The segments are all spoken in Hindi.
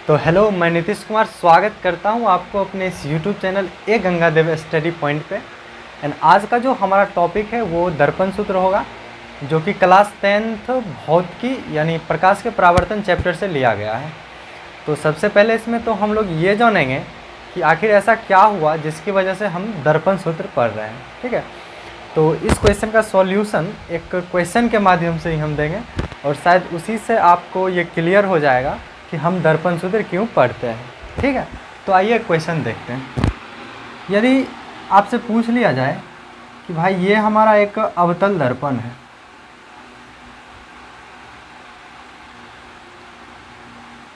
तो हेलो, मैं नीतीश कुमार स्वागत करता हूं आपको अपने इस YouTube channel A Gangadev study point पे। एंड आज का जो हमारा टॉपिक है वो दर्पण सूत्र होगा, जो कि क्लास 10th भौतिकी यानी प्रकाश के परावर्तन चैप्टर से लिया गया है। तो सबसे पहले इसमें तो हम लोग ये जानेंगे कि आखिर ऐसा क्या हुआ जिसकी वजह से हम दर्पण सूत्र पढ़ रहे हैं। ठीक है, तो इस क्वेश्चन का सॉल्यूशन एक क्वेश्चन के माध्यम से ही हम देंगे और शायद उसी से आपको ये क्लियर हो जाएगा कि हम दर्पण सूत्र क्यों पढ़ते हैं। ठीक है, तो आइए क्वेश्चन देखते हैं। यदि आपसे पूछ लिया जाए कि भाई ये हमारा एक अवतल दर्पण है,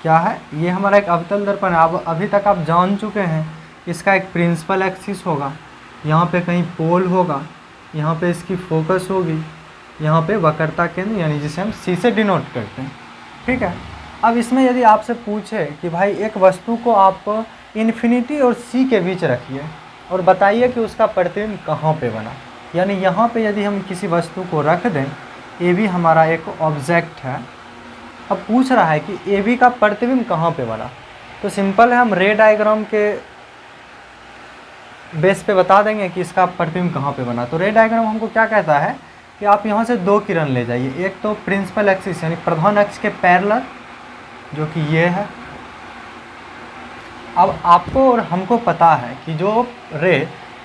क्या है ये हमारा एक अवतल दर्पण है। अब अभी तक आप जान चुके हैं इसका एक प्रिंसिपल एक्सिस होगा, यहाँ पे कहीं पोल होगा, यहाँ पे इसकी फोकस होगी, यहाँ पे वक्रता केंद्र यानी जिसे हम सी से डिनोट करते हैं। ठीक है, अब इसमें यदि आपसे पूछे कि भाई एक वस्तु को आप इन्फिनिटी और सी के बीच रखिए और बताइए कि उसका प्रतिबिंब कहाँ पे बना, यानी यहाँ पे यदि हम किसी वस्तु को रख दें, ए बी हमारा एक ऑब्जेक्ट है, अब पूछ रहा है कि ए बी का प्रतिबिंब कहाँ पे बना, तो सिंपल है, हम रे डायग्राम के बेस पे बता देंगे कि इसका प्रतिबिंब कहाँ पे बना। तो रे डायग्राम हमको क्या कहता है कि आप यहाँ से दो किरण ले जाइए, एक तो प्रिंसिपल एक्सिस यानी प्रधान अक्ष के पैरेलल जो कि ये है। अब आपको और हमको पता है कि जो रे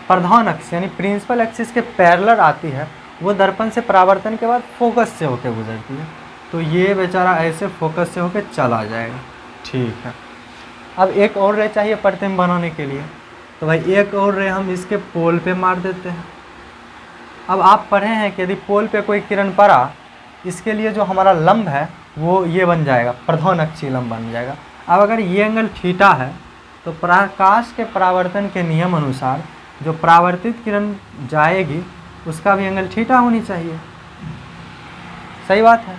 प्रधान अक्ष यानी प्रिंसिपल एक्सिस के पैरेलल आती है वो दर्पण से परावर्तन के बाद फोकस से होकर गुजरती है, तो ये बेचारा ऐसे फोकस से होकर चला जाएगा। ठीक है, अब एक और रे चाहिए प्रतिबिंब बनाने के लिए, तो भाई एक और रे हम इसके पोल पे मार देते हैं। अब आप पढ़े हैं कि यदि पोल पे कोई किरण पड़ा, इसके लिए जो हमारा लंब है वो ये बन जाएगा, प्रधान अक्षीय लंब बन जाएगा। अब अगर ये एंगल थीटा है तो प्रकाश के परावर्तन के नियम अनुसार जो परावर्तित किरण जाएगी उसका भी एंगल थीटा होनी चाहिए। सही बात है।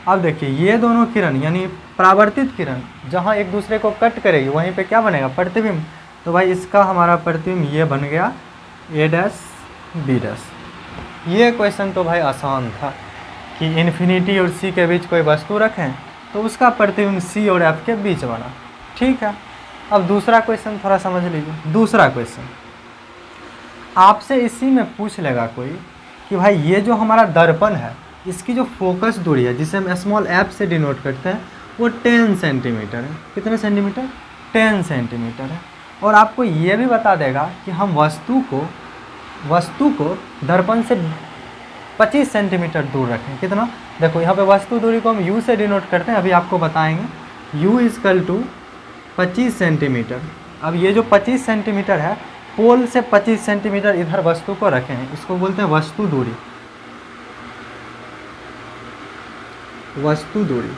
अब देखिए ये दोनों किरण यानी परावर्तित किरण जहाँ एक दूसरे को कट करेगी वहीं पे क्या बनेगा, प्रतिबिंब। तो भाई इसका हमारा प्रतिबिंब ये बन गया ए डैश बी डैश। ये क्वेश्चन तो भाई आसान था कि इन्फिनिटी और सी के बीच कोई वस्तु रखें तो उसका प्रतिबिंब सी और एफ के बीच बना। ठीक है, अब दूसरा क्वेश्चन थोड़ा समझ लीजिए। दूसरा क्वेश्चन आपसे इसी में पूछ लेगा कोई कि भाई ये जो हमारा दर्पण है इसकी जो फोकस दूरी है जिसे हम स्मॉल एफ से डिनोट करते हैं वो 10 सेंटीमीटर है। कितने सेंटीमीटर? 10 सेंटीमीटर है। और आपको ये भी बता देगा कि हम वस्तु को दर्पण से 25 सेंटीमीटर दूर रखें। कितना? देखो यहाँ पे वस्तु दूरी को हम u से डिनोट करते हैं, अभी आपको बताएंगे। u = 25 centimetre. अब ये जो 25 सेंटीमीटर है, पोल से 25 सेंटीमीटर इधर वस्तु को रखे हैं, इसको बोलते हैं वस्तु दूरी। वस्तु दूरी।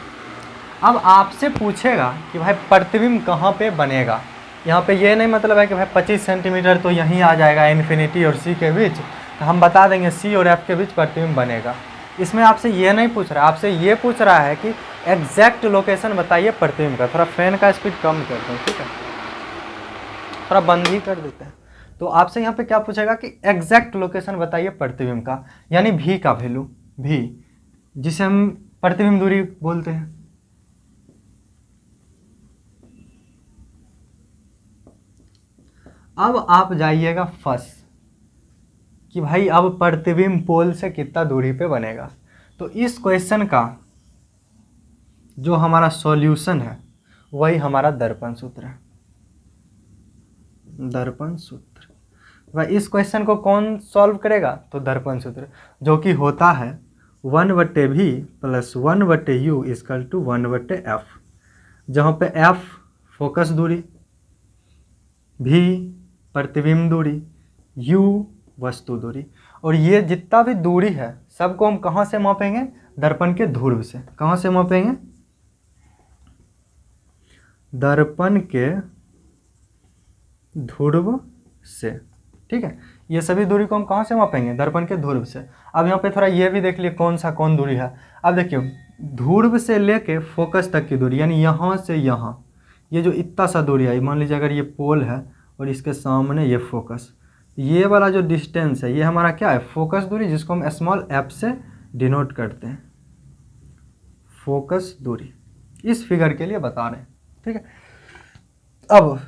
अब आपसे पूछेगा कि भाई प्रतिबिंब कहाँ पे बनेगा। यहाँ पे ये नहीं मतलब है कि भाई 25 सेंटीमीटर तो यहीं आ जाएगा इन्फिनिटी और सी के बीच, तो हम बता देंगे सी और एफ के बीच प्रतिबिंब बनेगा। इसमें आपसे ये नहीं पूछ रहा है, आपसे ये पूछ रहा है कि एग्जैक्ट लोकेशन बताइए प्रतिबिंब का। थोड़ा फैन का स्पीड कम करते हैं, ठीक है, थोड़ा बंद ही कर देते हैं। तो आपसे यहाँ पे क्या पूछेगा कि एग्जैक्ट लोकेशन बताइए प्रतिबिंब का, यानी भी का वैल्यू, भी जिसे हम प्रतिबिंब दूरी बोलते हैं। अब आप जाइएगा फर्स्ट कि भाई अब प्रतिबिंब पोल से कितना दूरी पे बनेगा। तो इस क्वेश्चन का जो हमारा सॉल्यूशन है वही हमारा दर्पण सूत्र है। दर्पण सूत्र। भाई इस क्वेश्चन को कौन सॉल्व करेगा? तो दर्पण सूत्र, जो कि होता है 1/v + 1/u = 1/f, जहाँ पे f फोकस दूरी, v प्रतिबिंब दूरी, u वस्तु दूरी। और ये जितना भी दूरी है सबको हम कहाँ से मापेंगे? दर्पण के ध्रुव से। कहाँ से मापेंगे? दर्पण के ध्रुव से। ठीक है, ये सभी दूरी को हम कहाँ से मापेंगे? दर्पण के ध्रुव से। अब यहाँ पे थोड़ा ये भी देख लिए कौन दूरी है। अब देखिए ध्रुव से लेके फोकस तक की दूरी, यानी यहाँ से यहाँ, ये जो इतना सा दूरी है, मान लीजिए अगर ये पोल है और इसके सामने ये फोकस, ये वाला जो डिस्टेंस है ये हमारा क्या है? फोकस दूरी, जिसको हम स्मॉल एफ से डिनोट करते हैं। फोकस दूरी इस फिगर के लिए बता रहे हैं। ठीक है, अब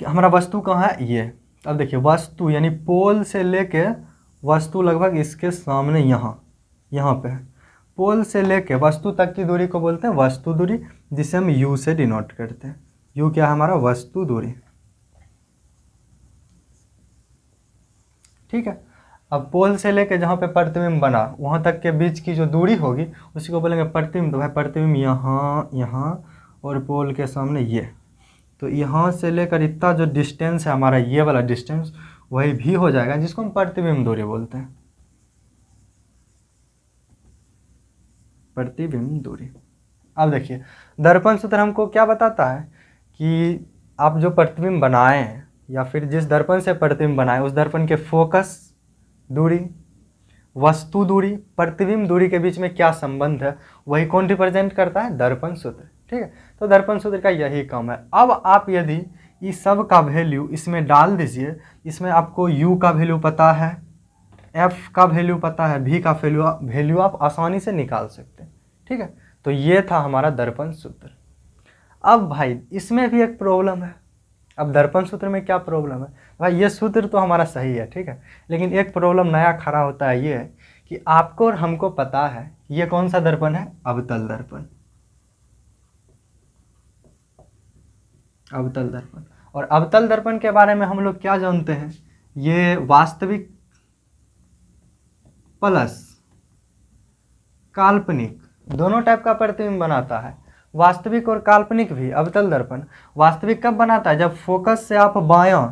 हमारा वस्तु कहाँ है, ये। अब देखिए वस्तु यानी पोल से लेके वस्तु लगभग इसके सामने यहाँ पे है। पोल से लेके वस्तु तक की दूरी को बोलते हैं वस्तु दूरी, जिसे हम u से डिनोट करते हैं। u क्या है हमारा, वस्तु दूरी। ठीक है। अब पोल से लेके जहाँ पे प्रतिबिंब बना वहाँ तक के बीच की जो दूरी होगी उसी को बोलेंगे प्रतिबिंब। तो भाई प्रतिबिंब यहाँ और पोल के सामने ये, तो यहाँ से लेकर इतना जो डिस्टेंस है हमारा, ये वाला डिस्टेंस, वही भी हो जाएगा, जिसको हम प्रतिबिंब दूरी बोलते हैं, प्रतिबिंब दूरी। अब देखिए दर्पण सूत्र हमको क्या बताता है कि आप जो प्रतिबिंब बनाए हैं या फिर जिस दर्पण से प्रतिबिंब बनाए उस दर्पण के फोकस दूरी, वस्तु दूरी, प्रतिबिंब दूरी के बीच में क्या संबंध है, वही कौन रिप्रेजेंट करता है, दर्पण सूत्र। ठीक है, तो दर्पण सूत्र का यही काम है। अब आप यदि इस सब का वैल्यू इसमें डाल दीजिए, इसमें आपको u का वैल्यू पता है, f का वैल्यू पता है, v का वैल्यू आप आसानी से निकाल सकते हैं। ठीक है, तो ये था हमारा दर्पण सूत्र। अब भाई इसमें भी एक प्रॉब्लम है। अब दर्पण सूत्र में क्या प्रॉब्लम है भाई, ये सूत्र तो हमारा सही है, ठीक है, लेकिन एक प्रॉब्लम नया खड़ा होता है, ये है कि आपको और हमको पता है ये कौन सा दर्पण है, अवतल दर्पण। अवतल दर्पण। और अवतल दर्पण के बारे में हम लोग क्या जानते हैं, ये वास्तविक प्लस काल्पनिक दोनों टाइप का प्रतिबिंब बनाता है। वास्तविक और काल्पनिक भी अवतल दर्पण। वास्तविक कब बनाता है, जब फोकस से आप बायां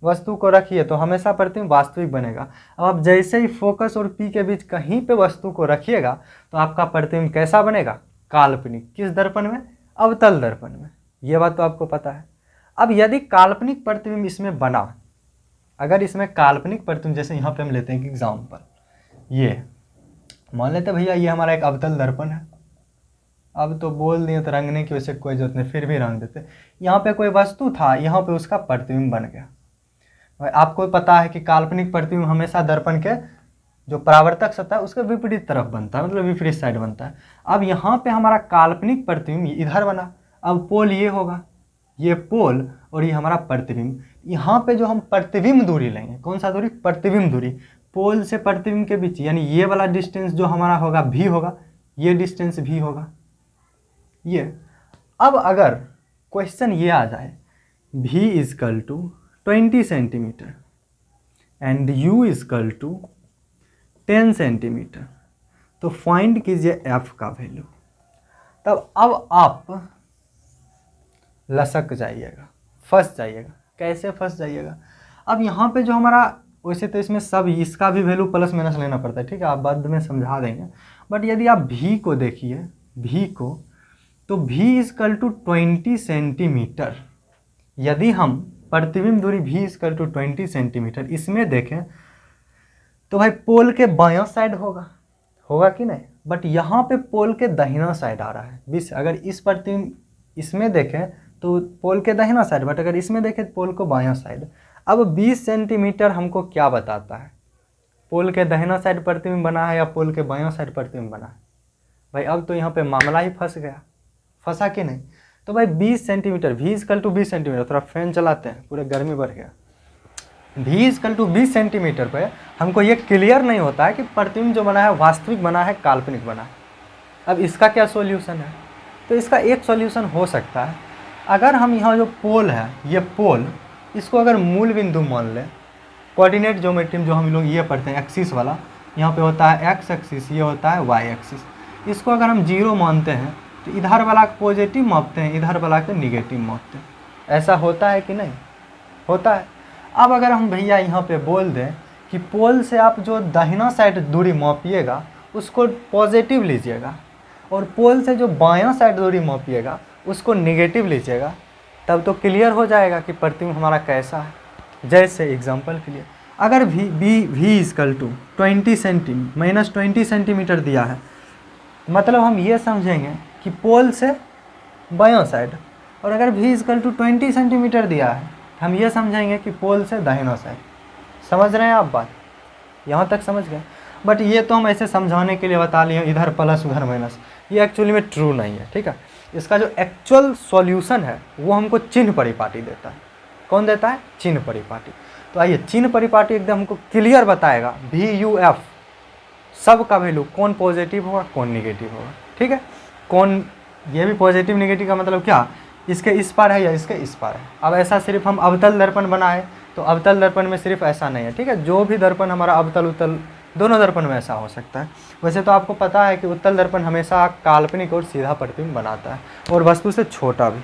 वस्तु को रखिए तो हमेशा प्रतिबिंब वास्तविक बनेगा। अब आप जैसे ही फोकस और पी के बीच कहीं पे वस्तु को रखिएगा तो आपका प्रतिबिंब कैसा बनेगा, काल्पनिक। किस दर्पण में, अवतल दर्पण में। ये बात तो आपको पता है। अब यदि काल्पनिक प्रतिबिंब इसमें बना, अगर इसमें काल्पनिक प्रतिबिंब, जैसे यहाँ पे हम लेते हैं कि एग्जाम्पल, ये मान लेते भैया ये हमारा एक अवतल दर्पण है। अब तो बोल दिए तो रंगने की वैसे कोई जरूरत नहीं, फिर भी रंग देते। यहाँ पे कोई वस्तु था, यहाँ पे उसका प्रतिबिंब बन गया। आपको पता है कि काल्पनिक प्रतिबिंब हमेशा दर्पण के जो परावर्तक सतह है उसके विपरीत तरफ बनता है, मतलब विपरीत साइड बनता है। अब यहाँ पे हमारा काल्पनिक प्रतिबिंब इधर बना। अब पोल ये होगा, ये पोल और ये हमारा प्रतिबिंब। यहाँ पे जो हम प्रतिबिंब दूरी लेंगे, कौन सा दूरी, प्रतिबिंब दूरी, पोल से प्रतिबिंब के बीच, यानी ये वाला डिस्टेंस जो हमारा होगा भी होगा, ये डिस्टेंस भी होगा ये। अब अगर क्वेश्चन ये आ जाए v is equal to 20 centimetre and u is equal to 10 centimetre, तो फाइंड कीजिए f का वैल्यू। तब अब आप लसक जाइएगा, फंस जाइएगा। कैसे फंस जाइएगा, अब यहाँ पे जो हमारा, वैसे तो इसमें सब इसका भी वैल्यू प्लस माइनस लेना पड़ता है, ठीक है, आप बाद में समझा देंगे। बट यदि आप v को देखिए, v को, तो v इजकल टू 20 सेंटीमीटर। यदि हम प्रतिबिंब दूरी v इजकल टू 20 सेंटीमीटर इसमें देखें तो भाई पोल के बायां साइड होगा कि नहीं, बट यहाँ पे पोल के दाहिना साइड आ रहा है 20। अगर इस प्रतिबिंब इसमें देखें तो पोल के दाहिना साइड, बट अगर इसमें देखें तो पोल को बायां साइड। अब 20 सेंटीमीटर हमको क्या बताता है, पोल के दाहिना साइड प्रतिबिंब बना है या पोल के बायां साइड प्रतिबिंब बना है। भाई अब तो यहाँ पे मामला ही फंस गया, फंसा कि नहीं। तो भाई 20 centimetre, v is equal to 20 centimetre, थोड़ा फैन चलाते हैं, पूरे गर्मी बढ़ गया। v इजकल टू 20 सेंटीमीटर पे हमको ये क्लियर नहीं होता है कि प्रतिबिंब जो बना है वास्तविक बना है काल्पनिक बना है। अब इसका क्या सॉल्यूशन है, तो इसका एक सॉल्यूशन हो सकता है, अगर हम यहाँ जो पोल है, ये पोल, इसको अगर मूल बिंदु मान लें, कोऑर्डिनेट ज्योमेट्री में जो हम लोग ये पढ़ते हैं एक्सिस वाला, यहाँ पे होता है एक्स एक्सिस, ये होता है वाई एक्सिस। इसको अगर हम 0 मानते हैं तो इधर वाला पॉजिटिव मापते हैं, इधर वाला के निगेटिव मापते हैं। ऐसा होता है कि नहीं, होता है। अब अगर हम भैया यहाँ पे बोल दें कि पोल से आप जो दाहिना साइड दूरी मापिएगा उसको पॉजिटिव लीजिएगा और पोल से जो बायां साइड दूरी मापिएगा उसको निगेटिव लीजिएगा, तब तो क्लियर हो जाएगा कि प्रतिबिंब हमारा कैसा है। जैसे एग्जांपल के लिए, अगर v इजकल टू 20 सेंटीमीटर दिया है, मतलब हम ये समझेंगे कि पोल से बायां साइड, और अगर v इजकल टू 20 सेंटीमीटर दिया है हम ये समझेंगे कि पोल से दाहिना साइड। समझ रहे हैं आप बात, यहाँ तक समझ गए। बट ये तो हम ऐसे समझाने के लिए बता लिए, इधर प्लस उधर माइनस, ये एक्चुअली में ट्रू नहीं है, ठीक है। इसका जो एक्चुअल सॉल्यूशन है वो हमको चिन्ह परिपाटी देता है। कौन देता है? चिन्ह परिपाटी। तो आइए चिन्ह परिपाटी एकदम हमको क्लियर बताएगा VUF सब का वैल्यू कौन पॉजिटिव होगा कौन निगेटिव होगा, ठीक है। कौन, ये भी पॉजिटिव निगेटिव का मतलब क्या, इसके इस पार है या इसके इस पार है। अब ऐसा सिर्फ हम अवतल दर्पण बनाए तो अवतल दर्पण में सिर्फ ऐसा नहीं है, ठीक है। जो भी दर्पण हमारा अवतल उत्तल दोनों दर्पण में ऐसा हो सकता है। वैसे तो आपको पता है कि उत्तल दर्पण हमेशा काल्पनिक और सीधा प्रतिबिंब बनाता है और वस्तु से छोटा भी।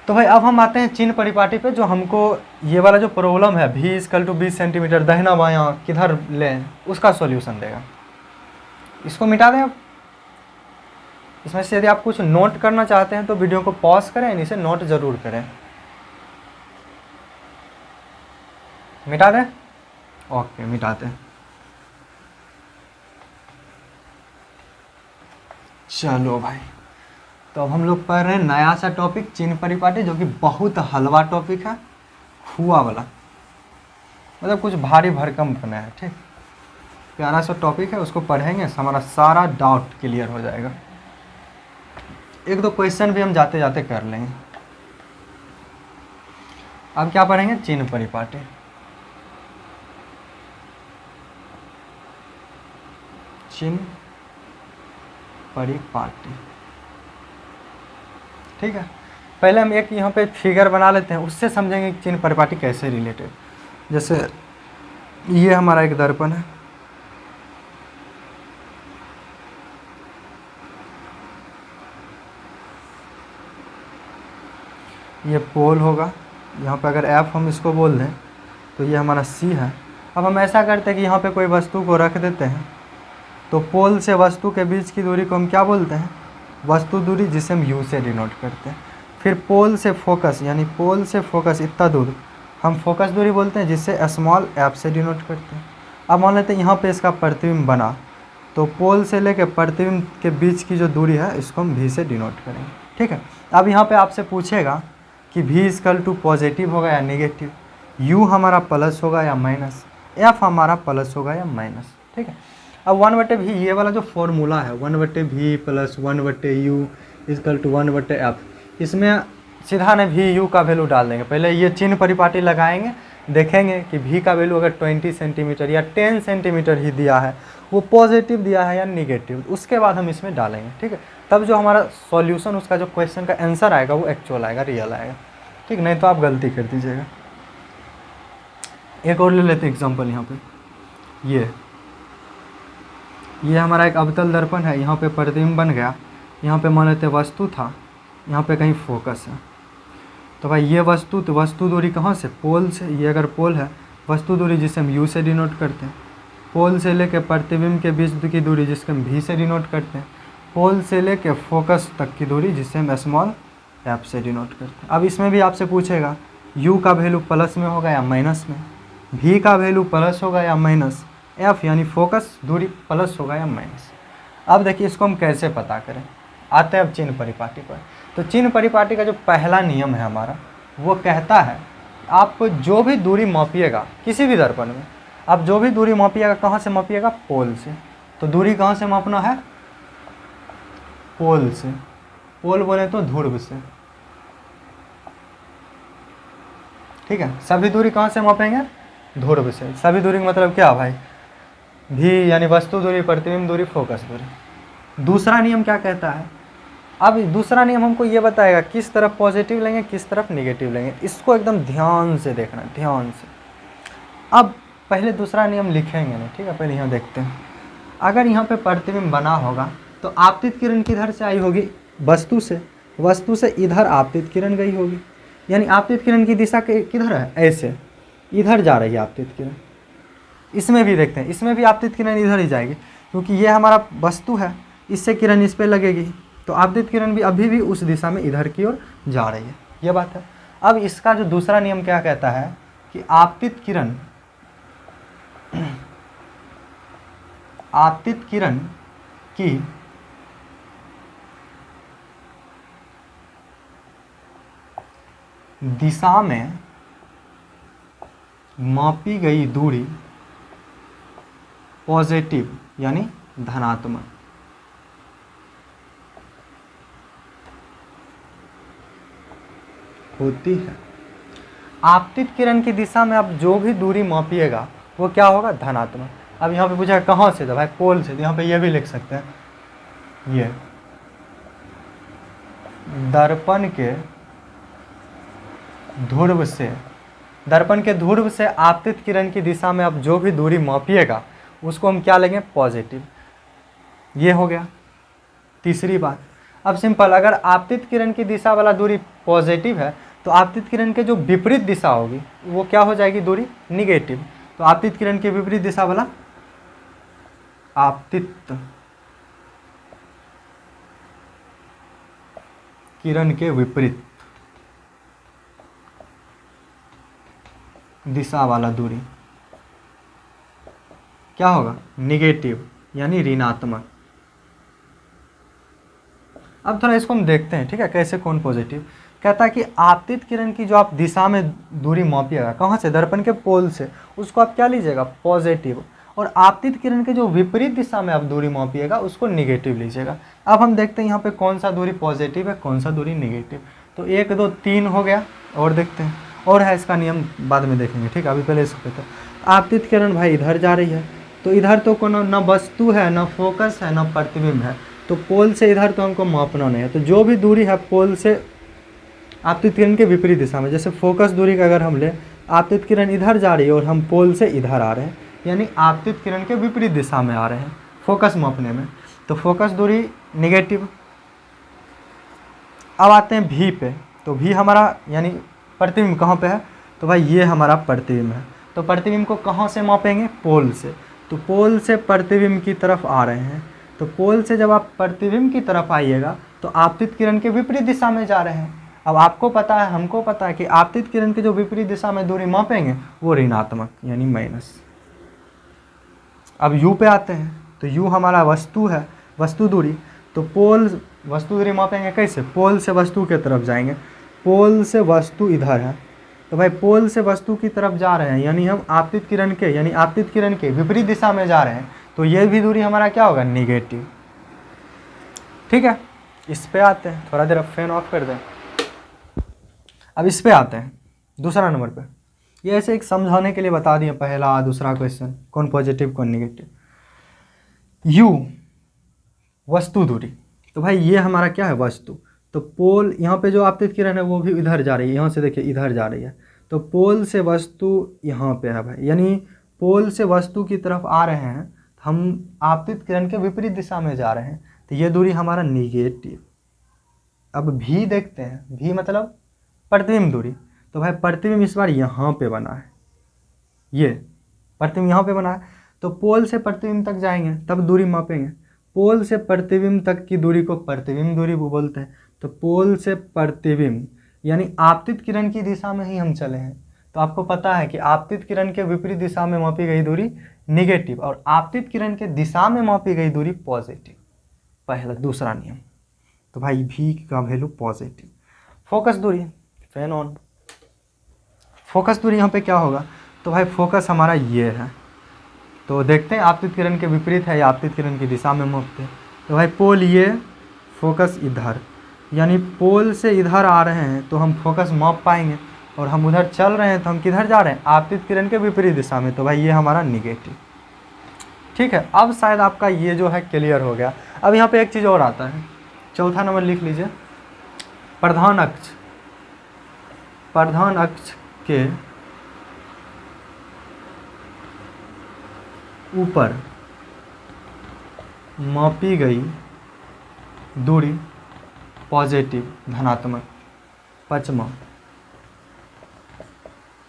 तो भाई अब हम आते हैं चिन्ह परिपाटी पे, जो हमको ये वाला जो प्रॉब्लम है V=20 सेंटीमीटर दाहिना बायां किधर लें, उसका सॉल्यूशन देगा। इसको मिटा दें। अब इसमें से यदि आप कुछ नोट करना चाहते हैं तो वीडियो को पॉज करें, इसे नोट जरूर करें। मिटा दें? ओके, मिटाते हैं। चलो भाई, तो अब हम लोग पढ़ रहे हैं नया सा टॉपिक चिन्ह परिपाटी, जो कि बहुत हलवा टॉपिक है, हुआ वाला, मतलब कुछ भारी भरकम बना है, ठीक। प्यारा सा टॉपिक है, उसको पढ़ेंगे हमारा सारा डाउट क्लियर हो जाएगा। एक दो क्वेश्चन भी हम जाते जाते कर लेंगे। अब क्या पढ़ेंगे? चिन्ह परिपाटी। चिन्ह परिपाटी, ठीक है। पहले हम एक यहाँ पे फिगर बना लेते हैं, उससे समझेंगे कि चिन्ह परिपाटी कैसे रिलेटेड। जैसे ये हमारा एक दर्पण है, ये पोल होगा, यहाँ पे अगर F हम इसको बोल दें तो ये हमारा C है। अब हम ऐसा करते हैं कि यहाँ पे कोई वस्तु को रख देते हैं, तो पोल से वस्तु के बीच की दूरी को हम क्या बोलते हैं? वस्तु दूरी, जिसे हम U से डिनोट करते हैं। फिर पोल से फोकस, यानी पोल से फोकस इतना दूर हम फोकस दूरी बोलते हैं, जिसे स्मॉल f से डिनोट करते हैं। अब मान लेते हैं यहाँ पे इसका प्रतिबिंब बना, तो पोल से लेकर प्रतिबिंब के बीच की जो दूरी है इसको हम V से डिनोट करेंगे, ठीक है। अब यहाँ पे आपसे पूछेगा कि V पॉजिटिव होगा या नेगेटिव, U हमारा प्लस होगा या माइनस, F हमारा प्लस होगा या माइनस, ठीक है। अब 1/V, ये वाला जो फॉर्मूला है 1/V + 1/U = 1/F, इसमें सीधा ने VU का वैल्यू डाल देंगे। पहले ये चिन्ह परिपाटी लगाएंगे, देखेंगे कि V का वैल्यू अगर 20 सेंटीमीटर या 10 सेंटीमीटर ही दिया है, वो पॉजिटिव दिया है या निगेटिव, उसके बाद हम इसमें डालेंगे, ठीक है। तब जो हमारा सॉल्यूशन, उसका जो क्वेश्चन का आंसर आएगा वो एक्चुअल आएगा, रियल आएगा, ठीक। नहीं तो आप गलती कर दीजिएगा। एक और ले लेते हैं एग्जाम्पल। यहाँ पे ये हमारा एक अवतल दर्पण है, यहाँ पे प्रतिबिंब बन गया, यहाँ पे मान लेते वस्तु था, यहाँ पे कहीं फोकस है। तो भाई ये वस्तु, तो वस्तु दूरी कहाँ से? पोल से। ये अगर पोल है, वस्तु दूरी जिसे हम U से डिनोट करते हैं। पोल से लेके प्रतिबिंब के बीच की दूरी जिसके हम V से डिनोट करते हैं। पोल से लेके फोकस तक की दूरी जिसे हम स्मॉल f से डिनोट करते हैं। अब इसमें भी आपसे पूछेगा U का वैल्यू प्लस में होगा या माइनस में, V का वैल्यू प्लस होगा या माइनस, F यानी फोकस दूरी प्लस होगा या माइनस। अब देखिए इसको हम कैसे पता करें। आते हैं अब चिन्ह परिपाटी पर। तो चिन्ह परिपाटी का जो पहला नियम है हमारा, वो कहता है आप जो भी दूरी मापिएगा किसी भी दर्पण में, आप जो भी दूरी मापिएगा कहाँ से मापिएगा? पोल से। तो दूरी कहाँ से मापना है? पोल से। पोल बोले तो ध्रुव से, ठीक है। सभी दूरी कहाँ से मापेंगे? ध्रुव से। सभी दूरी का मतलब क्या भाई? V यानी वस्तु दूरी, प्रतिबिंब दूरी, फोकस दूरी। दूसरा नियम क्या कहता है? अब दूसरा नियम हमको ये बताएगा किस तरफ पॉजिटिव लेंगे, किस तरफ निगेटिव लेंगे। इसको एकदम ध्यान से देखना, ध्यान से। अब पहले दूसरा नियम लिखेंगे नहीं, ठीक है। पहले यहाँ देखते हैं। अगर यहाँ पे प्रतिबिंब बना होगा तो आपतित किरण किधर से आई होगी? वस्तु से। वस्तु से इधर आपतित किरण गई होगी, यानी आपतित किरण की दिशा किधर है? ऐसे, इधर जा रही है आपतित किरण। इसमें भी देखते हैं, इसमें भी आपतित किरण इधर ही जाएगी, क्योंकि ये हमारा वस्तु है, इससे किरण इस पे लगेगी, तो आपतित किरण भी अभी भी उस दिशा में इधर की ओर जा रही है। ये बात है। अब इसका जो दूसरा नियम क्या कहता है कि आपतित किरण की दिशा में मापी गई दूरी पॉजिटिव यानी धनात्मक, होती है। आपतित किरण की दिशा में आप जो भी दूरी मापिएगा वो क्या होगा, धनात्मक। अब यहाँ पे पूछा कहाँ से, तो भाई पोल से, तो यहाँ पे ये भी लिख सकते हैं, ये दर्पण के ध्रुव से, दर्पण के ध्रुव से आपतित किरण की दिशा में आप जो भी दूरी मापिएगा उसको हम क्या लेंगे, पॉजिटिव। ये हो गया तीसरी बात। अब सिंपल, अगर आपतित किरण की दिशा वाला दूरी पॉजिटिव है तो आपतित किरण के जो विपरीत दिशा होगी वो क्या हो जाएगी, दूरी निगेटिव। तो आपतित किरण के विपरीत दिशा वाला, आपतित किरण के विपरीत दिशा वाला दूरी क्या होगा, निगेटिव यानी ऋणात्मक। अब थोड़ा इसको हम देखते हैं, ठीक है, कैसे कौन पॉजिटिव। कहता है कि आपतित किरण की जो आप दिशा में दूरी मापिएगा, कहाँ से, दर्पण के पोल से, उसको आप क्या लीजिएगा, पॉजिटिव। और आपतित किरण के जो विपरीत दिशा में आप दूरी मापिएगा उसको निगेटिव लीजिएगा। अब हम देखते हैं यहाँ पे कौन सा दूरी पॉजिटिव है, कौन सा दूरी निगेटिव। तो 1 2 3 हो गया। और देखते हैं, और है इसका नियम बाद में देखेंगे, ठीक है, अभी पहले इसको कहते हैं। आपतित किरण भाई इधर जा रही है, तो इधर तो कोनो न वस्तु है, न फोकस है, न प्रतिबिंब है, तो पोल से इधर तो हमको मापना नहीं है। तो जो भी दूरी है पोल से आपतित किरण के विपरीत दिशा में, जैसे फोकस दूरी का अगर हम ले, आपतित किरण इधर जा रही है और हम पोल से इधर आ रहे हैं, यानी आपतित किरण के विपरीत दिशा में आ रहे हैं फोकस मापने में, तो फोकस दूरी निगेटिव। अब आते हैं भी पे, तो भी हमारा यानी प्रतिबिंब कहाँ पे है, तो भाई ये हमारा प्रतिबिंब है। तो प्रतिबिंब को कहाँ से मापेंगे, पोल से। तो पोल से प्रतिबिंब की तरफ आ रहे हैं, तो पोल से जब आप प्रतिबिंब की तरफ आइएगा तो आपतित किरण के विपरीत दिशा में जा रहे हैं। अब आपको पता है, हमको पता है कि आपतित किरण के जो विपरीत दिशा में दूरी मापेंगे वो ऋणात्मक यानी माइनस। अब यू पे आते हैं, तो यू हमारा वस्तु है, वस्तु दूरी। तो पोल वस्तु दूरी मापेंगे कैसे, पोल से वस्तु के तरफ जाएंगे। पोल से वस्तु इधर है, तो भाई पोल से वस्तु की तरफ जा रहे हैं, यानी हम आपतित किरण के, यानी आपतित किरण के विपरीत दिशा में जा रहे हैं, तो ये भी दूरी हमारा क्या होगा, निगेटिव। ठीक है, इस पे आते हैं, थोड़ा देर फैन ऑफ कर दें। अब इस पे आते हैं दूसरा नंबर पे। ये ऐसे एक समझाने के लिए बता दिए, पहला दूसरा क्वेश्चन कौन पॉजिटिव कौन निगेटिव। यू वस्तु दूरी, तो भाई ये हमारा क्या है, वस्तु। तो पोल, यहाँ पे जो आपतित किरण है वो भी इधर जा रही है, यहाँ से देखिए इधर जा रही है, तो पोल से वस्तु यहाँ पे है भाई, यानी पोल से वस्तु की तरफ आ रहे हैं, हम आपतित किरण के विपरीत दिशा में जा रहे हैं, तो ये दूरी हमारा निगेटिव। अब भी देखते हैं, भी मतलब प्रतिबिंब दूरी। तो भाई प्रतिबिंब इस बार यहाँ पे बना है, ये प्रतिबिंब यहाँ पे बना है, तो पोल से प्रतिबिंब तक जाएंगे तब दूरी मापेंगे। पोल से प्रतिबिंब तक की दूरी को प्रतिबिंब दूरी बोलते हैं। तो पोल से प्रतिबिंब यानी आपतित किरण की दिशा में ही हम चले हैं, तो आपको पता है कि आपतित किरण के विपरीत दिशा में मापी गई दूरी निगेटिव और आपतित किरण के दिशा में मापी गई दूरी पॉजिटिव, पहला दूसरा नियम। तो भाई भी का वैल्यू पॉजिटिव। फोकस दूरी, फैन ऑन। फोकस दूरी यहाँ पे क्या होगा, तो भाई फोकस हमारा ये है, तो देखते हैं आपतित किरण के विपरीत है या आपतित किरण की दिशा में मापते हैं। तो भाई पोल ये, फोकस इधर, यानी पोल से इधर आ रहे हैं तो हम फोकस माप पाएंगे, और हम उधर चल रहे हैं तो हम किधर जा रहे हैं, आपतित किरण के विपरीत दिशा में, तो भाई ये हमारा निगेटिव। ठीक है, अब शायद आपका ये जो है क्लियर हो गया। अब यहाँ पे एक चीज़ और आता है, चौथा नंबर लिख लीजिए, प्रधान अक्ष। प्रधान अक्ष के ऊपर मापी गई दूरी पॉजिटिव धनात्मक। पचमा,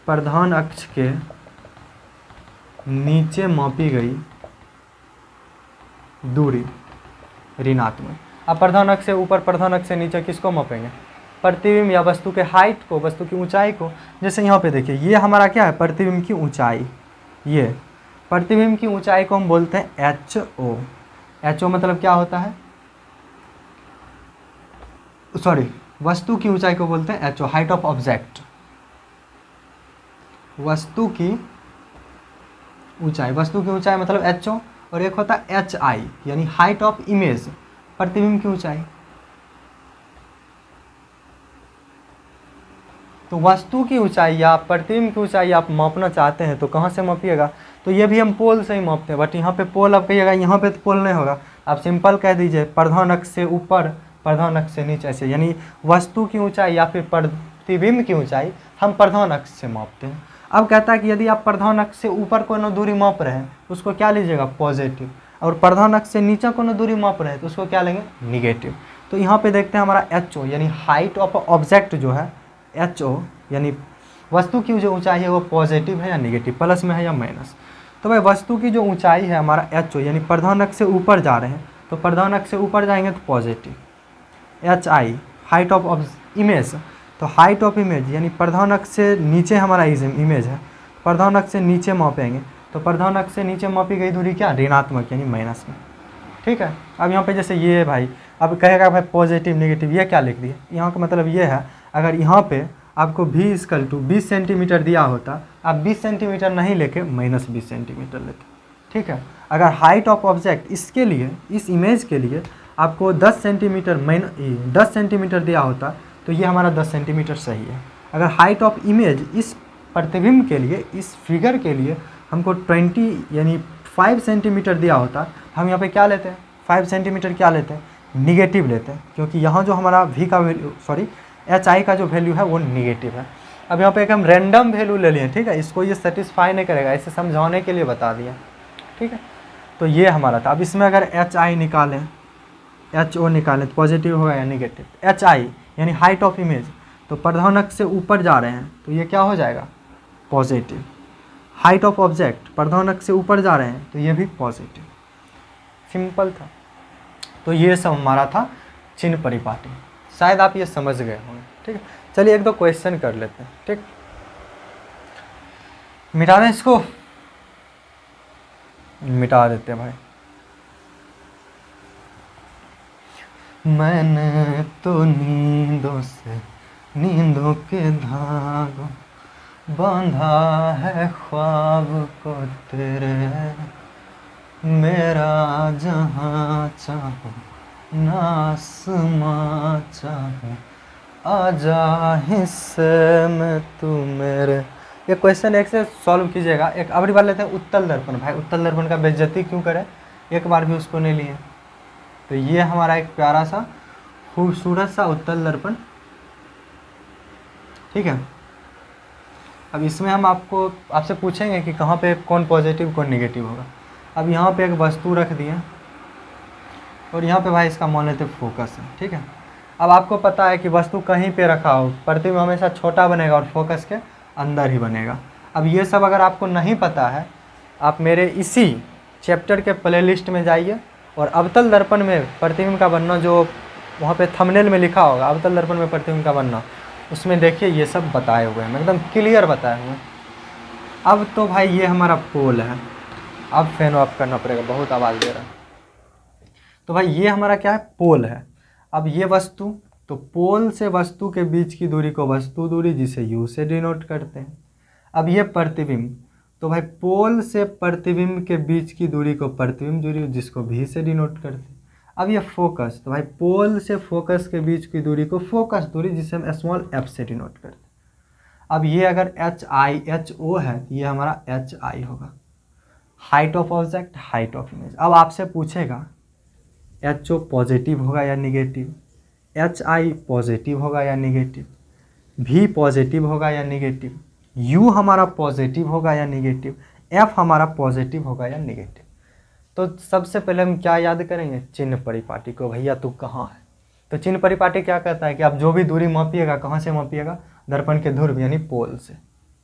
प्रधान अक्ष के नीचे मापी गई दूरी ऋणात्मक। अब प्रधान अक्ष से ऊपर, प्रधान अक्ष से नीचे किसको मापेंगे, प्रतिबिंब या वस्तु के हाइट को, वस्तु की ऊंचाई को। जैसे यहाँ पे देखिए, ये हमारा क्या है, प्रतिबिंब की ऊंचाई। ये प्रतिबिंब की ऊंचाई को हम बोलते हैं HO। HO मतलब क्या होता है, सॉरी, वस्तु की ऊंचाई को बोलते हैं HO, हाइट ऑफ ऑब्जेक्ट। वस्तु की ऊंचाई, वस्तु की ऊंचाई मतलब HO, और एक होता है HI यानी हाइट ऑफ इमेज, प्रतिबिंब की ऊंचाई। तो वस्तु की ऊंचाई या प्रतिबिंब की ऊंचाई आप मापना चाहते हैं तो कहाँ से मापिएगा, तो ये भी हम पोल से ही मापते हैं। बट यहाँ पे पोल आप कहिएगा, यहाँ पे तो पोल नहीं होगा, आप सिंपल कह दीजिए प्रधान अक्ष से ऊपर प्रधान अक्ष से नीचे, ऐसे। यानी वस्तु की ऊंचाई या फिर प्रतिबिंब की ऊंचाई हम प्रधान अक्ष से मापते हैं। अब कहता है कि यदि आप प्रधान अक्ष से ऊपर कोनो दूरी माप रहे हैं तो उसको क्या लीजिएगा, पॉजिटिव, और प्रधान अक्ष से नीचे कोनो दूरी माप रहे हैं तो उसको क्या लेंगे, निगेटिव। तो यहाँ पे देखते हैं हमारा HO यानी हाइट ऑफ ऑब्जेक्ट जो है, HO यानी वस्तु की जो ऊंचाई है वो पॉजिटिव है या निगेटिव, प्लस में है या माइनस। तो भाई वस्तु की जो ऊंचाई है हमारा HO यानी प्रधान अक्ष से ऊपर जा रहे हैं तो प्रधान अक्ष से ऊपर जाएंगे तो positive. HI height of image, तो हाइट ऑफ इमेज यानी प्रधान अक्ष से नीचे हमारा इमेज है, प्रधान अक्ष से नीचे मापेंगे तो प्रधान अक्ष से नीचे मापी गई दूरी क्या, ऋणात्मक यानी माइनस में। ठीक है, अब यहाँ पे जैसे ये भाई अब कहेगा भाई पॉजिटिव नेगेटिव, ये क्या लिख दिए, यहाँ का मतलब ये है अगर यहाँ पे आपको v = 20 सेंटीमीटर दिया होता, आप 20 सेंटीमीटर नहीं लेके -20 सेंटीमीटर लेते। ठीक है, अगर हाइट ऑफ ऑब्जेक्ट इसके लिए, इस इमेज के लिए आपको 10 सेंटीमीटर दिया होता तो ये हमारा 10 सेंटीमीटर सही है। अगर हाइट ऑफ इमेज इस प्रतिबिंब के लिए, इस फिगर के लिए हमको 20 यानी 5 सेंटीमीटर दिया होता, हम यहाँ पे क्या लेते हैं, 5 सेंटीमीटर क्या लेते हैं, निगेटिव लेते हैं, क्योंकि यहाँ जो हमारा v का वैल्यू HI का जो वैल्यू है वो निगेटिव है। अब यहाँ पे एक हम रैंडम वैल्यू ले लिए, ठीक है, इसको ये सेटिस्फाई नहीं करेगा, इसे समझाने के लिए बता दिया। ठीक है, तो ये हमारा था। अब इसमें अगर HI निकालें, HO निकालें तो पॉजिटिव होगा या निगेटिव। HI यानी हाइट ऑफ इमेज, तो प्रधान अक्ष से ऊपर जा रहे हैं तो ये क्या हो जाएगा, पॉजिटिव। हाइट ऑफ ऑब्जेक्ट प्रधान अक्ष से ऊपर जा रहे हैं तो ये भी पॉजिटिव। सिंपल था। तो ये सब हमारा था चिन्ह परिपाटी, शायद आप ये समझ गए होंगे। ठीक है, चलिए एक दो क्वेश्चन कर लेते हैं। ठीक, मिटा दें इसको, मिटा देते हैं भाई। मैंने तो नींदों से, नींदों के धागों बांधा है ख्वाब को तेरे, मेरा जहाँ चाहो ना आसमां चाहो, आजा हिस्से में तू मेरे। ये क्वेश्चन एक से सॉल्व कीजिएगा। एक अगली बार लेते हैं उत्तल दर्पण। भाई उत्तल दर्पण का बेइज्जती क्यों करें, एक बार भी उसको नहीं लिए। तो ये हमारा एक प्यारा सा खूबसूरत सा उत्तल दर्पण। ठीक है, अब इसमें हम आपसे पूछेंगे कि कहाँ पे कौन पॉजिटिव कौन नेगेटिव होगा। अब यहाँ पे एक वस्तु रख दिए और यहाँ पे भाई इसका मान लेते फोकस है। ठीक है, अब आपको पता है कि वस्तु कहीं पे रखा हो प्रतिबिंब हमेशा छोटा बनेगा और फोकस के अंदर ही बनेगा। अब ये सब अगर आपको नहीं पता है, आप मेरे इसी चैप्टर के प्लेलिस्ट में जाइए और अवतल दर्पण में प्रतिबिंब का बनना, जो वहाँ पे थंबनेल में लिखा होगा अवतल दर्पण में प्रतिबिंब का बनना, उसमें देखिए ये सब बताए हुए हैं, एकदम क्लियर बताए हुए हैं। अब तो भाई ये हमारा पोल है। अब फैन ऑफ करना पड़ेगा, बहुत आवाज़ दे रहा है। तो भाई ये हमारा क्या है, पोल है। अब ये वस्तु, तो पोल से वस्तु के बीच की दूरी को वस्तु दूरी, जिसे यू से डिनोट करते हैं। अब ये प्रतिबिंब, तो भाई पोल से प्रतिबिंब के बीच की दूरी को प्रतिबिंब दूरी, जिसको भी से डिनोट करते हैं। अब ये फोकस, तो भाई पोल से फोकस के बीच की दूरी को फोकस दूरी, जिसे हम स्मॉल f से डिनोट करते हैं। अब ये अगर HO है तो ये हमारा HI होगा, height of object, height of image. अब आपसे पूछेगा HO पॉजिटिव होगा या निगेटिव, HI पॉजिटिव होगा या निगेटिव, V पॉजिटिव होगा या निगेटिव, U हमारा पॉजिटिव होगा या निगेटिव, F हमारा पॉजिटिव होगा या निगेटिव। तो सबसे पहले हम क्या याद करेंगे, चिन्ह परिपाटी को। भैया तू कहाँ है, तो चिन्ह परिपाटी क्या कहता है कि आप जो भी दूरी मापिएगा कहाँ से मापिएगा, दर्पण के ध्रुव यानी पोल से।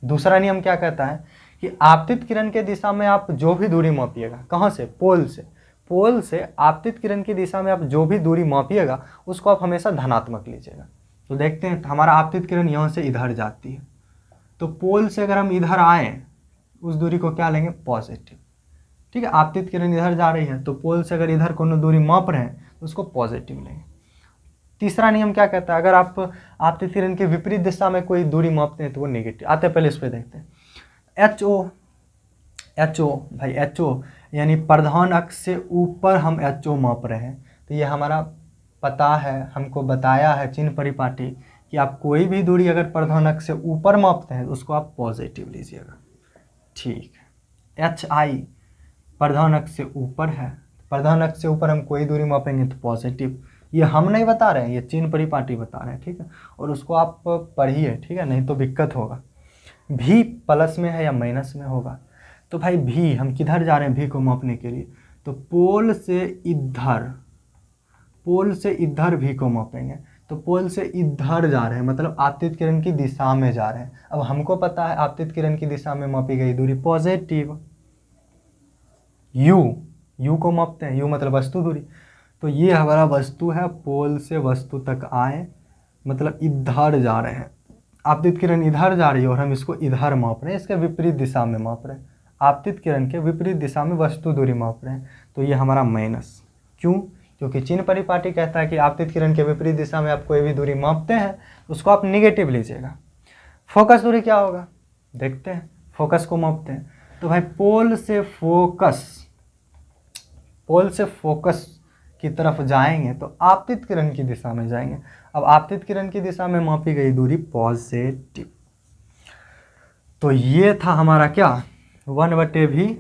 दूसरा नियम क्या कहता है कि आपतित किरण के दिशा में आप जो भी दूरी मापिएगा, कहाँ से, पोल से। पोल से आपतित किरण की दिशा में आप जो भी दूरी मापिएगा उसको आप हमेशा धनात्मक लीजिएगा। तो देखते हैं हमारा आपतित किरण यहाँ से इधर जाती है, तो पोल से अगर हम इधर आए उस दूरी को क्या लेंगे, पॉजिटिव। ठीक है, आपतित किरण इधर जा रही है तो पोल से अगर इधर कोनो दूरी माप रहे हैं तो उसको पॉजिटिव लेंगे। तीसरा नियम क्या कहता है, अगर आप आपतित किरण के विपरीत दिशा में कोई दूरी मापते हैं तो वो नेगेटिव। आते हैं पहले इस पर देखते हैं। HO भाई HO यानी प्रधान अक्ष से ऊपर हम HO माप रहे हैं, तो ये हमारा पता है, हमको बताया है चिन्ह परिपाटी कि आप कोई भी दूरी अगर प्रधानक से ऊपर मापते हैं तो उसको आप पॉजिटिव लीजिएगा। ठीक है, एच आई प्रधानक से ऊपर है, प्रधानक से ऊपर हम कोई दूरी मापेंगे तो पॉजिटिव। ये हम नहीं बता रहे हैं, ये चीन परिपाटी बता रहे हैं, ठीक है। और उसको आप पढ़िए, ठीक है, नहीं तो दिक्कत होगा। भी प्लस में है या माइनस में होगा। तो भाई भी हम किधर जा रहे हैं भी को मापने के लिए, तो पोल से इधर भी को मापेंगे। तो पोल से इधर जा रहे हैं मतलब आपतित किरण की दिशा में जा रहे हैं। अब हमको पता है आपतित किरण की दिशा में मापी गई दूरी पॉजिटिव। यू को मापते हैं, यू मतलब वस्तु दूरी। तो ये हमारा वस्तु है, पोल से वस्तु तक आए मतलब इधर जा रहे हैं, आपतित किरण इधर जा रही है और हम इसको इधर माप रहे हैं, इसके विपरीत दिशा में माप रहे हैं। आपतित किरण के विपरीत दिशा में वस्तु दूरी माप रहे हैं, तो ये हमारा माइनस। क्यों? क्योंकि चिन्ह परिपाटी कहता है कि आपतित किरण के विपरीत दिशा में आप कोई भी दूरी मापते हैं उसको आप निगेटिव लीजिएगा। फोकस दूरी क्या होगा देखते हैं, फोकस को मापते हैं। तो भाई पोल से फोकस की तरफ जाएंगे तो आपतित किरण की दिशा में जाएंगे। अब आपतित किरण की दिशा में मापी गई दूरी पॉजिटिव। तो ये था हमारा क्या 1/v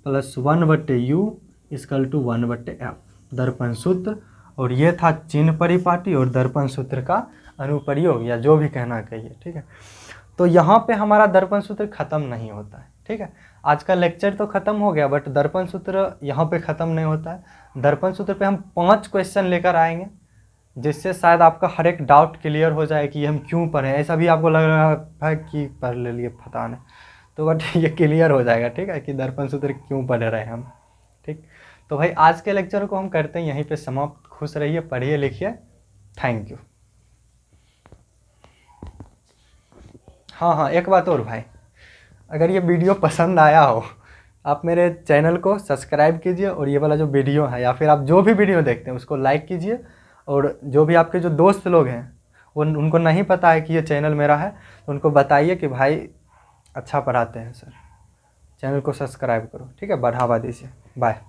प्लस 1/u = 1/f दर्पण सूत्र। और ये था चिन्ह परिपाटी और दर्पण सूत्र का अनुप्रयोग या जो भी कहना कहिए, ठीक है। तो यहाँ पे हमारा दर्पण सूत्र खत्म नहीं होता है, ठीक है। आज का लेक्चर तो खत्म हो गया बट दर्पण सूत्र यहाँ पे ख़त्म नहीं होता है। दर्पण सूत्र पे हम 5 क्वेश्चन लेकर आएंगे जिससे शायद आपका हर एक डाउट क्लियर हो जाए कि हम क्यों पढ़े। ऐसा भी आपको लग रहा है कि पढ़ ले लिए पता नहीं, तो बट ये क्लियर हो जाएगा, ठीक है, कि दर्पण सूत्र क्यों पढ़ रहे हैं हम, ठीक। तो भाई आज के लेक्चर को हम करते हैं यहीं पे समाप्त। खुश रहिए, पढ़िए लिखिए, थैंक यू। हाँ, एक बात और भाई, अगर ये वीडियो पसंद आया हो आप मेरे चैनल को सब्सक्राइब कीजिए और ये वाला जो वीडियो है या फिर आप जो भी वीडियो देखते हैं उसको लाइक कीजिए। और जो भी आपके जो दोस्त लोग हैं उनको नहीं पता है कि ये चैनल मेरा है तो उनको बताइए कि भाई अच्छा पढ़ाते हैं सर, चैनल को सब्सक्राइब करो, ठीक है, बढ़ावा दीजिए। बाय।